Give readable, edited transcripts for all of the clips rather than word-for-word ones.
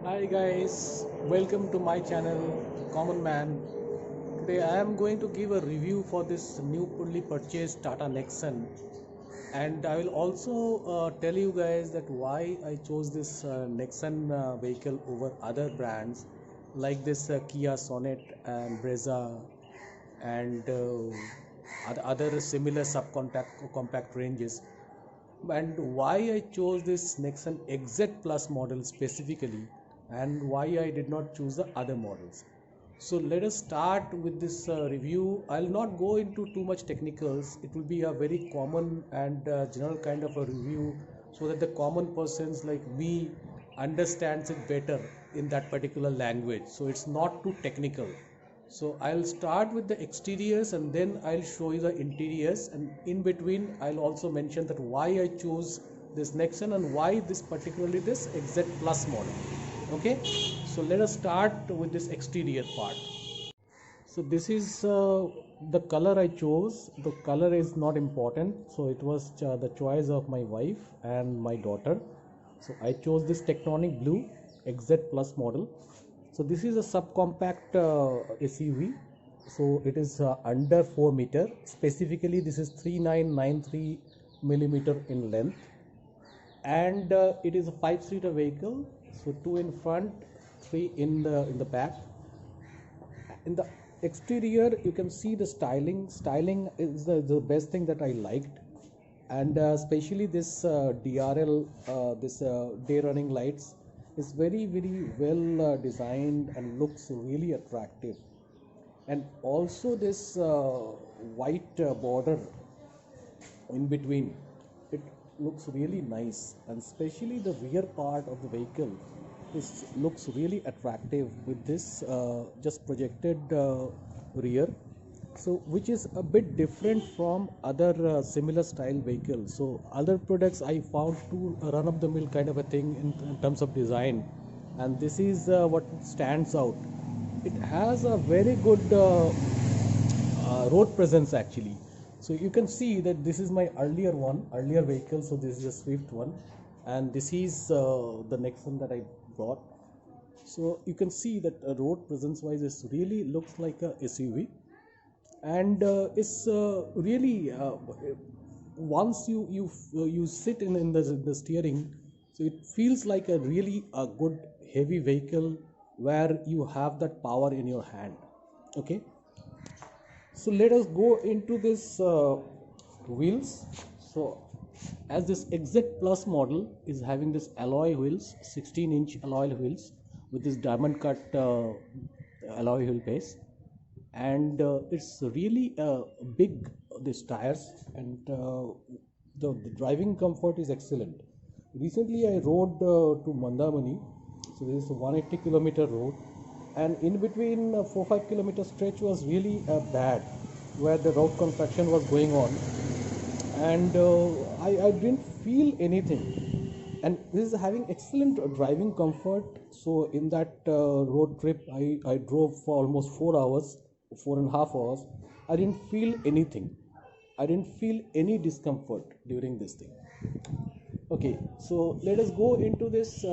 Hi guys, welcome to my channel Common Man. Today I am going to give a review for this newly purchased Tata Nexon, and I will also tell you guys that why I chose this Nexon vehicle over other brands like this Kia Sonet and Brezza and other similar subcompact compact ranges, and why I chose this Nexon XZ Plus model specifically, and why I did not choose the other models. So let us start with this review. I'll not go into too much technicals. It will be a very common and general kind of a review so that the common persons like me understands it better in that particular language. So it's not too technical. So I'll start with the exteriors and then I'll show you the interiors, and in between I'll also mention that why I chose this Nexon and why this XZ Plus model. Okay, so let us start with this exterior part. So this is the color I chose. The color is not important, so it was the choice of my wife and my daughter. So I chose this Tectonic Blue XZ Plus model. So this is a subcompact SUV. So it is under 4 meter. Specifically, this is 3993 millimeter in length, and it is a 5-seater vehicle. So two in front, three in the back. In the exterior you can see the styling is the best thing that I liked, and especially this DRL, this day running lights is very well designed and looks really attractive, and also this white border in between, it looks really nice, and especially the rear part of the vehicle is looks really attractive with this just projected rear, so which is a bit different from other similar style vehicles. So other products I found too run of the mill kind of a thing in terms of design, and this is what stands out. It has a very good road presence actually. So you can see that this is my earlier vehicle. So this is a Swift one, and this is the next one that I brought. So you can see that road presence wise it really looks like a SUV, and it's really once you sit in the steering, so it feels like a really a good heavy vehicle where you have that power in your hand. Okay, so let us go into this wheels. So as this XZ Plus model is having this alloy wheels, 16-inch alloy wheels with this diamond cut alloy wheel base, and it's really big, these tires, and the driving comfort is excellent. Recently I rode to Mandamani, so this is a 180-kilometer road, and in between 4-5 kilometer stretch was really bad, where the road construction was going on, and I didn't feel anything, and this is having excellent driving comfort. So in that road trip I drove for almost 4 hours, 4.5 hours. I didn't feel anything. I didn't feel any discomfort during this thing. Okay, so let us go into this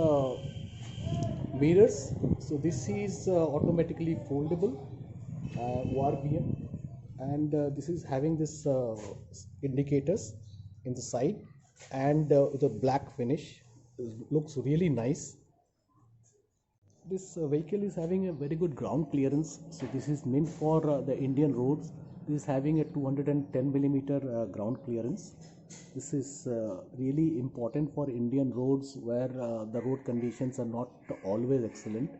mirrors. So this is automatically foldable ORBM, and this is having this indicators in the side, and the black finish looks really nice. This vehicle is having a very good ground clearance. So this is meant for the Indian roads. This is having a 210 millimeter ground clearance. This is really important for Indian roads where the road conditions are not always excellent.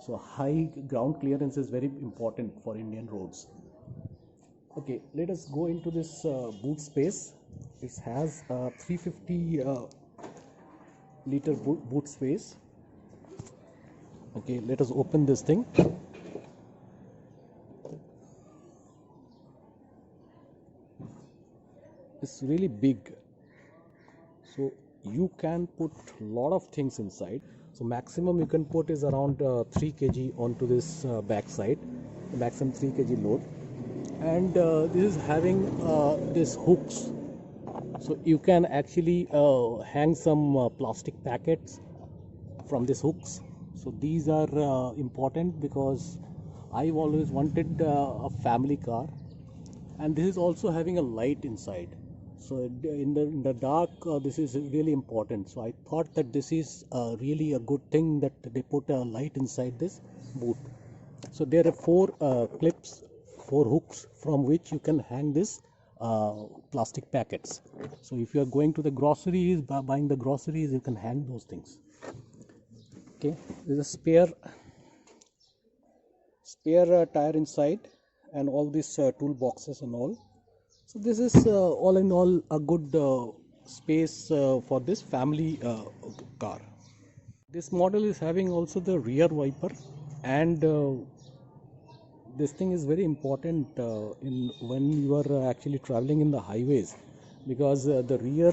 So high ground clearance is very important for Indian roads. Okay, let us go into this boot space. It has 350 liter boot space. Okay, let us open this thing. It's really big, so you can put a lot of things inside. So maximum you can put is around 3 kg onto this back side, maximum 3 kg load, and this is having this hooks, so you can actually hang some plastic packets from these hooks, So these are important because I've always wanted a family car, and this is also having a light inside. So in the dark, this is really important. So I thought that this is really a good thing that they put a light inside this boot. So there are four clips, four hooks from which you can hang this plastic packets. So if you are going to the groceries, buying the groceries, you can hang those things. Okay, there's a spare tire inside, and all these toolboxes and all. So this is all in all a good space for this family car. This model is having also the rear wiper, and this thing is very important in when you are actually traveling in the highways, because the rear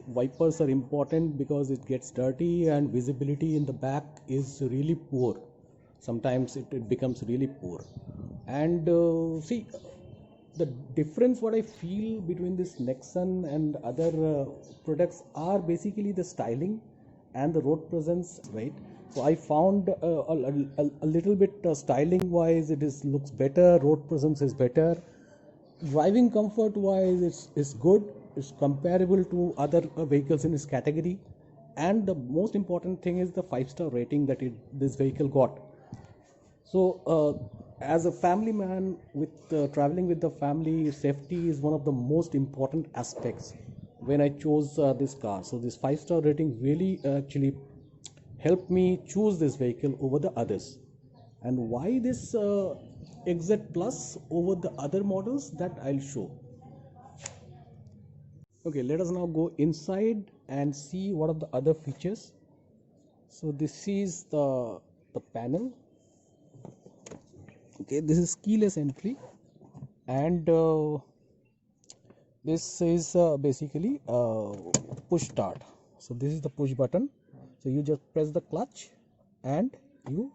wipers are important because it gets dirty and visibility in the back is really poor. Sometimes it becomes really poor. And see, the difference what I feel between this Nexon and other products are basically the styling and the road presence, right? So I found a little bit styling wise it is looks better, road presence is better, driving comfort wise it's good, it's comparable to other vehicles in this category, and the most important thing is the 5-star rating that this vehicle got. So, as a family man with traveling with the family, safety is one of the most important aspects when I chose this car. So, this 5-star rating really actually helped me choose this vehicle over the others. And why this XZ Plus over the other models, that I'll show. Okay, let us now go inside and see what are the other features. So, this is the panel. Okay, this is keyless entry, and this is basically push start. So this is the push button. So you just press the clutch and you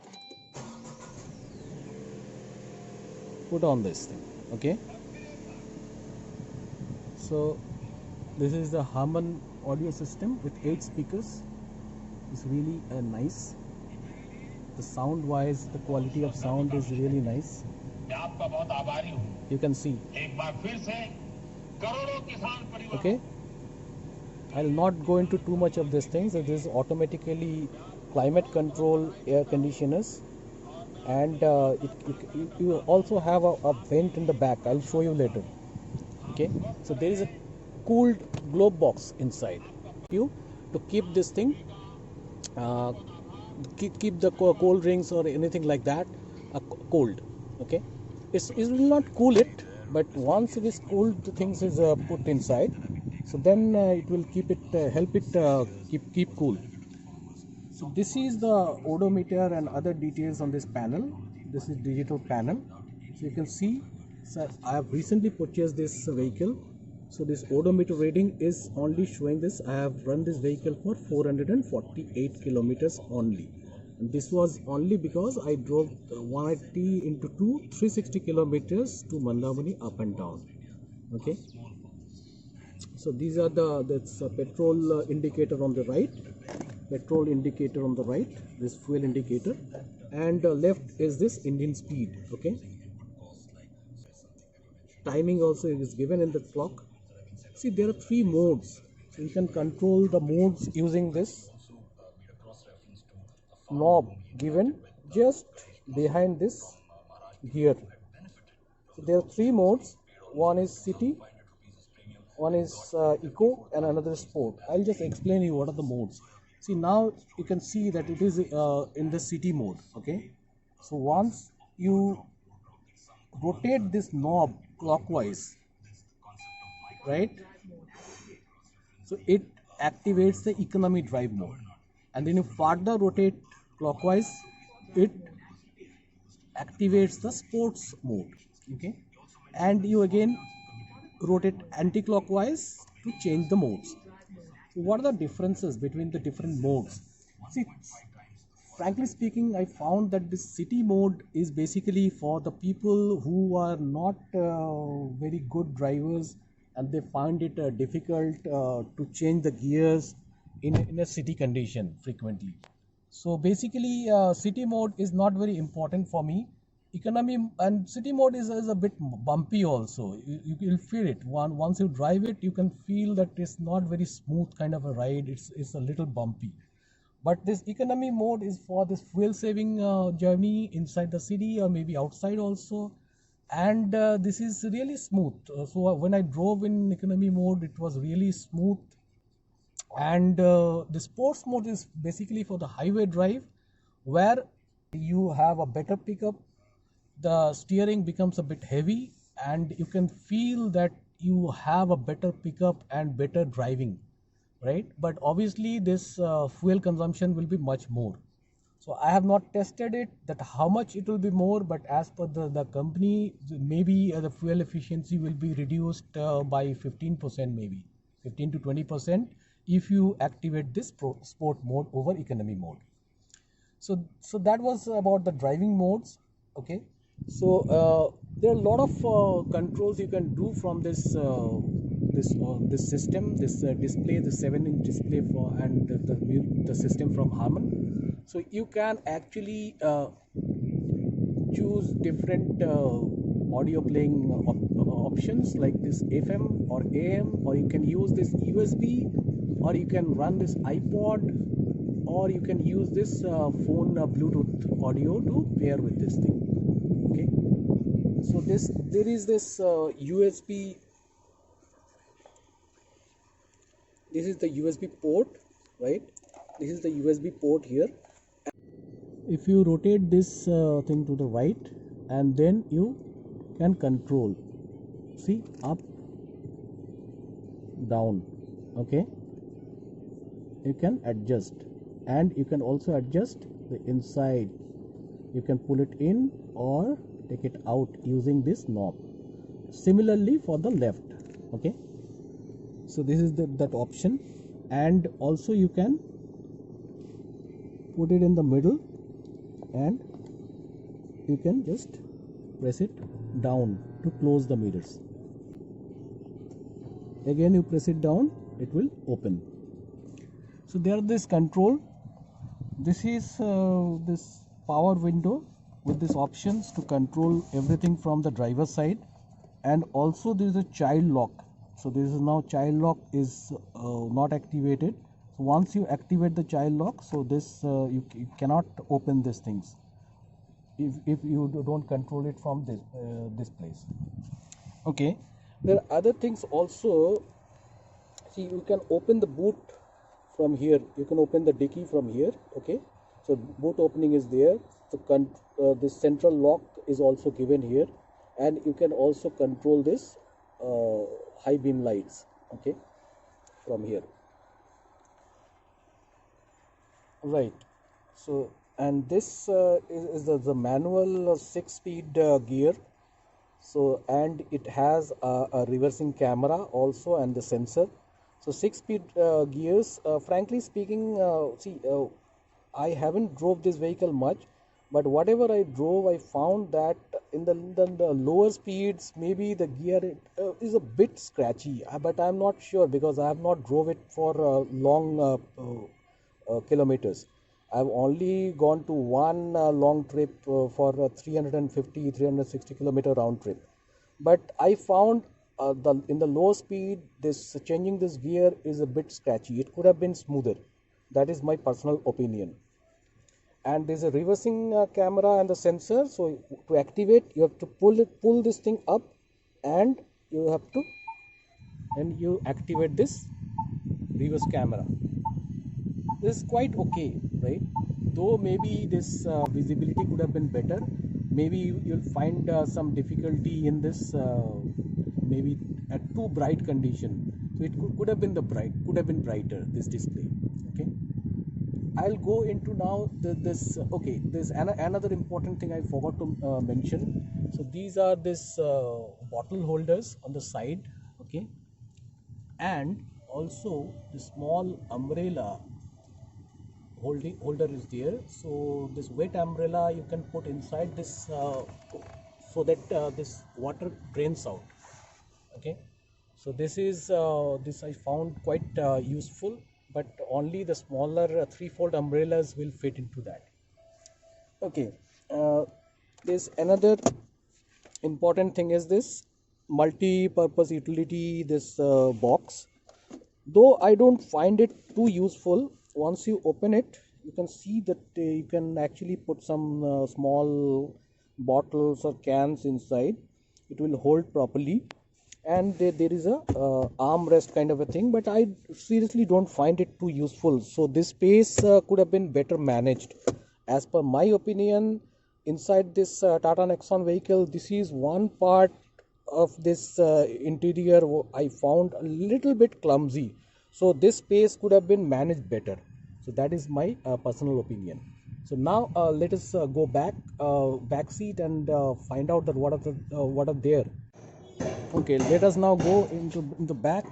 put on this thing. Okay, so this is the Harman audio system with 8 speakers. It's really nice. The sound wise, the quality of sound is really nice. You can see. Okay, I'll not go into too much of these things. This is automatically climate control air conditioners, and you also have a vent in the back. I'll show you later. Okay, so there is a cooled globe box inside you to keep this thing keep the cold drinks or anything like that cold. Okay, it will not cool it, but once it is cooled, the things is put inside, so then it will keep it help it keep cool. So this is the odometer and other details on this panel. This is digital panel. So you can see, sir, I have recently purchased this vehicle. So this odometer reading is only showing this. I have run this vehicle for 448 kilometers only. And this was only because I drove 180 into 2, 360 kilometers to Mandamani up and down. Okay. So these are that's a petrol indicator on the right, petrol indicator on the right, this fuel indicator, and left is this engine speed. Okay. Timing also is given in the clock. See, there are 3 modes. So you can control the modes using this knob given just behind this gear. So there are 3 modes. One is city, one is eco, and another is sport. I'll just explain you what are the modes. See, now you can see that it is in the city mode. Okay, so once you rotate this knob clockwise, right, so it activates the economy drive mode, and then you further rotate clockwise, it activates the sports mode. Okay, and you again rotate anti-clockwise to change the modes. So what are the differences between the different modes? See, frankly speaking, I found that this city mode is basically for the people who are not very good drivers, and they find it difficult to change the gears in a city condition frequently. So basically, city mode is not very important for me. Economy and city mode is a bit bumpy also. You will feel it. Once you drive it, you can feel that it's not very smooth kind of a ride. It's a little bumpy. But this economy mode is for this fuel saving journey inside the city or maybe outside also. And this is really smooth. So when I drove in economy mode, it was really smooth. And the sports mode is basically for the highway drive, where you have a better pickup, the steering becomes a bit heavy, and you can feel that you have a better pickup and better driving, right? But obviously this fuel consumption will be much more. So I have not tested it that how much it will be more, but as per the company, maybe the fuel efficiency will be reduced by 15%, maybe 15 to 20% if you activate this sport mode over economy mode. So that was about the driving modes. Okay. So there are a lot of controls you can do from this system, this display, the 7-inch display for and the system from Harman. So you can actually choose different audio playing options like this FM or AM, or you can use this USB, or you can run this iPod, or you can use this phone Bluetooth audio to pair with this thing. Okay. So there is this USB. This is the USB port, right? This is the USB port here. If you rotate this thing to the right, and then you can control, see, up, down. Okay. You can adjust, and you can also adjust the inside. You can pull it in or take it out using this knob. Similarly for the left. Okay. So this is that option, and also you can put it in the middle, and you can just press it down to close the mirrors. Again you press it down, it will open. So there this control. This is this power window with these options to control everything from the driver's side, and also there is a child lock. So this is now child lock is not activated. So once you activate the child lock, so this you cannot open these things if you don't control it from this place. Okay. There are other things also. See, you can open the boot from here. You can open the dicky from here. Okay. So boot opening is there. This central lock is also given here, and you can also control this high beam lights. Okay, from here. Right. So, and this is the manual 6-speed gear. So, and it has a reversing camera also, and the sensor. So 6-speed gears. Frankly speaking, I haven't drove this vehicle much, but whatever I drove, I found that in the lower speeds, maybe the gear is a bit scratchy. But I'm not sure because I have not drove it for long kilometers. I've only gone to one long trip for 360 kilometer round trip. But I found in the low speed, this changing this gear is a bit scratchy. It could have been smoother. That is my personal opinion. And there's a reversing camera and the sensor. So to activate, you have to pull this thing up, and you activate this reverse camera. This is quite okay, right? Though maybe this visibility could have been better. Maybe you'll find some difficulty in this, maybe at too bright condition. So it could have been could have been brighter, this display. Okay. I'll go into now this. Okay, there's another important thing I forgot to mention. So these are this bottle holders on the side. Okay, and also the small umbrella holder is there. So this wet umbrella you can put inside this so that this water drains out. Okay. So this is this I found quite useful but only the smaller three-fold umbrellas will fit into that. Okay, there's another important thing is this multi-purpose utility, this box. Though I don't find it too useful, once you open it you can see that you can actually put some small bottles or cans inside. It will hold properly, and there is a armrest kind of a thing, but I seriously don't find it too useful. So this space could have been better managed. As per my opinion, inside this Tata Nexon vehicle, this is one part of this interior I found a little bit clumsy. So this space could have been managed better. So that is my personal opinion. So now let us go back seat and find out that what are there. Okay, let us now go into the back.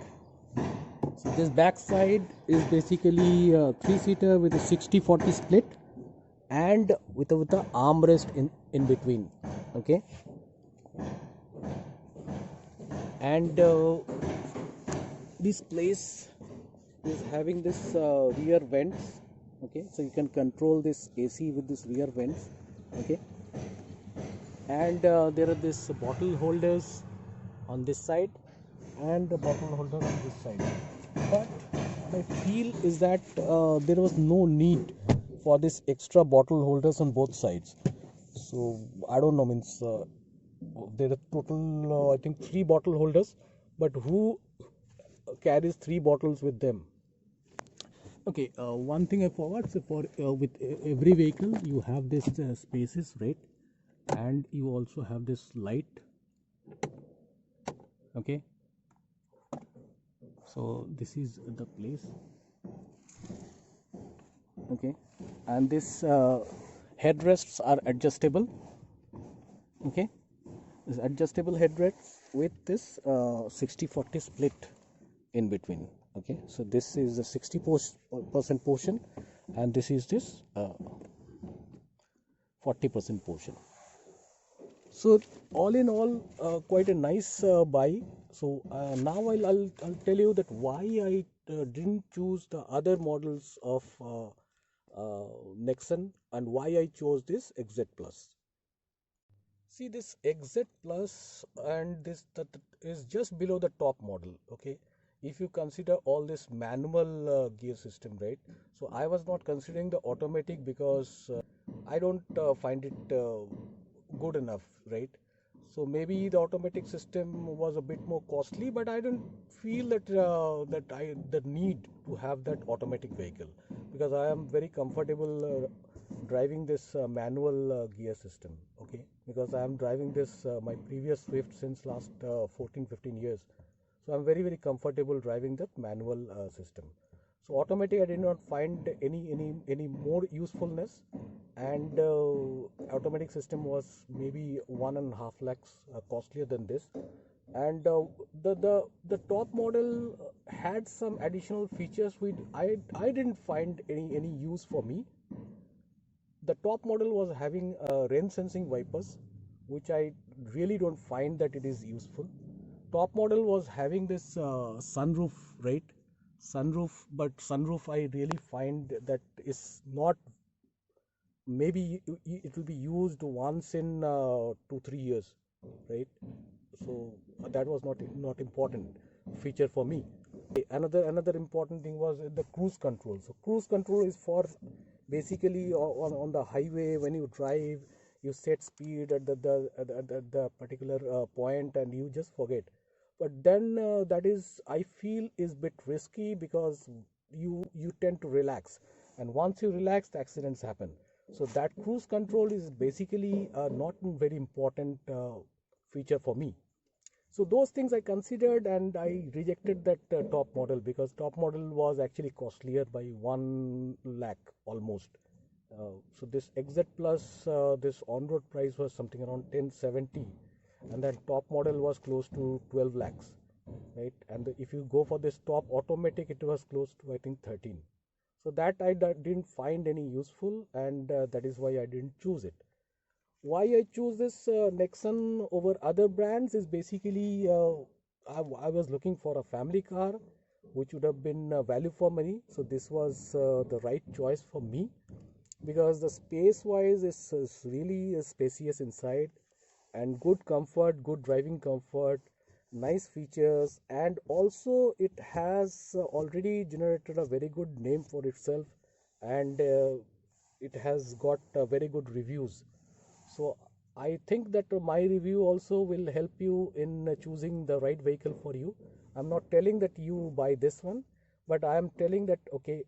So this back side is basically a three-seater with a 60-40 split and with a armrest in between. Okay, and this place is having this rear vents. Okay, so you can control this AC with this rear vents. Okay, and there are this bottle holders on this side and the bottle holder on this side, but what I feel is that there was no need for this extra bottle holders on both sides. So I don't know, means there are total I think 3 bottle holders, but who carries 3 bottles with them? Okay, one thing I forgot. So for with every vehicle you have this spaces, right? And you also have this light. Okay, so this is the place. Okay, and this headrests are adjustable. Okay, this adjustable headrests with this 60-40 split in between. Okay, so this is the 60% portion, and this is this 40% portion. So all in all, quite a nice buy. So now I'll tell you that why I didn't choose the other models of Nexon and why I chose this XZ Plus. See, this XZ Plus and this that is just below the top model. Okay, if you consider all this manual gear system, right? So I was not considering the automatic because I don't find it good enough, right? So maybe the automatic system was a bit more costly, but I didn't feel that the need to have that automatic vehicle because I am very comfortable driving this manual gear system. Okay, because I am driving this my previous Swift since last 14-15 years, so I'm very comfortable driving that manual system. So automatic I did not find any more usefulness, and automatic system was maybe 1.5 lakhs costlier than this, and the top model had some additional features which I didn't find any use for me. The top model was having rain sensing wipers, which I really don't find that it is useful. Top model was having this sunroof, right? Sunroof, but sunroof I really find that is not, maybe it will be used once in 2-3 years, right? So that was not important feature for me. Another important thing was the cruise control. So cruise control is for basically on the highway when you drive, you set speed at the particular point and you just forget. But then that is I feel is bit risky because you tend to relax, and once you relax the accidents happen. So that cruise control is basically not a very important feature for me. So those things I considered and I rejected that top model because top model was actually costlier by 1 lakh almost. So this XZ Plus, this on-road price was something around 1070, and that top model was close to 12 lakhs, right? And if you go for this top automatic, it was close to I think 13. So that I didn't find any useful, and that is why I didn't choose it. Why I choose this Nexon over other brands is basically I was looking for a family car which would have been value for money. So this was the right choice for me because the space wise is really spacious inside, and good comfort, good driving comfort, nice features, and also it has already generated a very good name for itself, and it has got very good reviews. So I think that my review also will help you in choosing the right vehicle for you. I'm not telling that you buy this one, but I am telling that okay,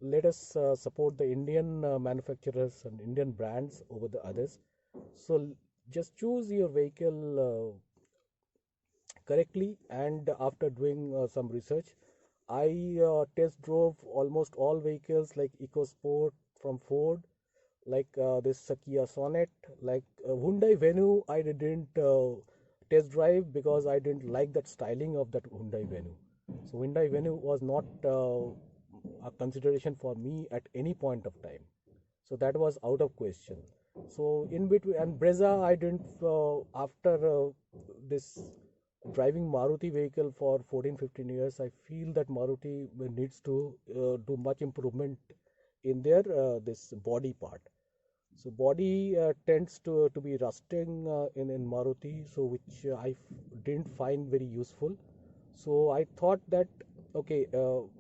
let us support the Indian manufacturers and Indian brands over the others. So just choose your vehicle correctly, and after doing some research, I test drove almost all vehicles like EcoSport from Ford, like this Kia Sonet, like Hyundai Venue. I didn't test drive because I didn't like that styling of that Hyundai Venue. So Hyundai Venue was not a consideration for me at any point of time. So that was out of question. So in between, and Brezza, I didn't after this driving Maruti vehicle for 14 15 years, I feel that Maruti needs to do much improvement in their this body part. So body tends to be rusting in Maruti, so which didn't find very useful. So I thought that okay,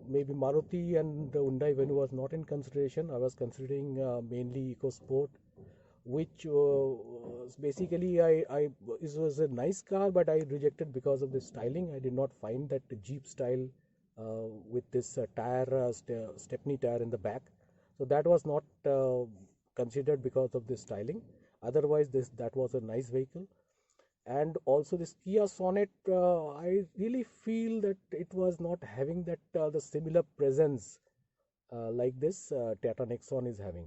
maybe Maruti and the Hyundai Venue was not in consideration. I was considering mainly EcoSport, which basically it was a nice car, but I rejected because of the styling. I did not find that Jeep style with this stepney tire in the back. So that was not considered because of the styling. Otherwise, this that was a nice vehicle. And also this Kia Sonet, I really feel that it was not having that the similar presence like this Tata Nexon is having.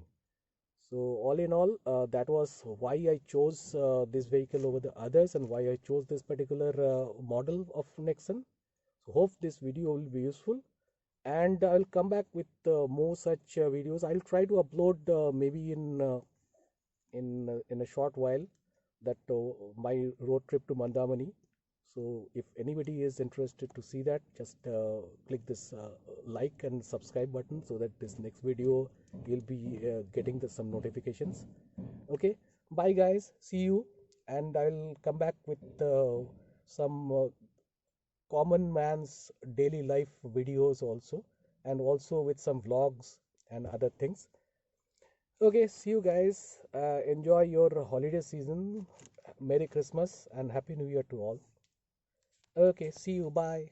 So all in all, that was why I chose this vehicle over the others, and why I chose this particular model of Nexon. So hope this video will be useful, and I'll come back with more such videos. I'll try to upload maybe in a short while that my road trip to Mandamani. So if anybody is interested to see that, just click this like and subscribe button so that this next video you'll be getting some notifications. Okay, bye guys, see you, and I'll come back with some common man's daily life videos also, and also with some vlogs and other things. Okay, see you guys. Enjoy your holiday season. Merry Christmas and Happy New Year to all. Okay, see you. Bye.